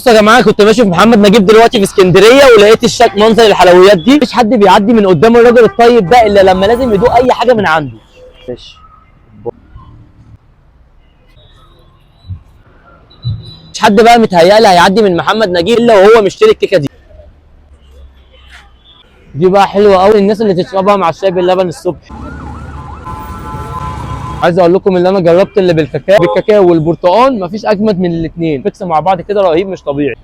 بصوا يا جماعه، كنت ماشي في محمد نجيب دلوقتي في اسكندريه ولقيت منظر الحلويات دي. مفيش حد بيعدي من قدام الراجل الطيب ده الا لما لازم يدوق اي حاجه من عنده. ماشي. مش حد بقى متهيألي هيعدي من محمد نجيب الا وهو مشتري الكيكه دي. دي بقى حلوه قوي، الناس اللي تشربها مع الشاي باللبن الصبح. عايز اقول لكم ان انا جربت اللي بالكاكاو والبرتقال، مفيش اجمد من الاثنين، ميكس مع بعض كده رهيب مش طبيعي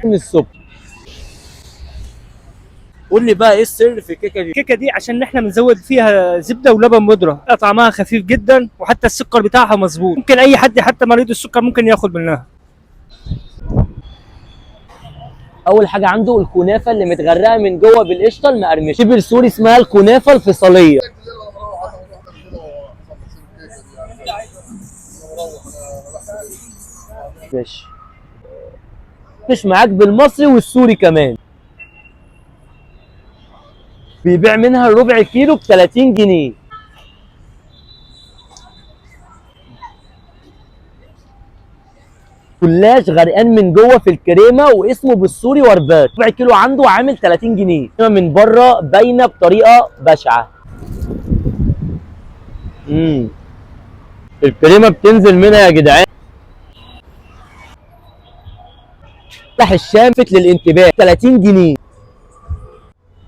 من الصبح. قول لي بقى ايه السر في الكيكه دي؟ الكيكه دي عشان احنا بنزود فيها زبده ولبن بودره، طعمها خفيف جدا وحتى السكر بتاعها مظبوط، ممكن اي حد حتى مريض السكر ممكن ياخد منها. اول حاجه عنده الكنافه اللي متغرقه من جوه بالقشطه المقرمشه، شبه سوري اسمها الكنافه الفيصليه. ماشي. مش معاك بالمصري والسوري كمان. بيبيع منها ربع كيلو ب 30 جنيه. كلاش غرقان من جوه في الكريمه واسمه بالسوري وربات. ربع كيلو عنده عامل 30 جنيه. من بره باينه بطريقه بشعه. الكريمه بتنزل منها يا جدعان. بلح الشام فت للانتباه 30 جنيه.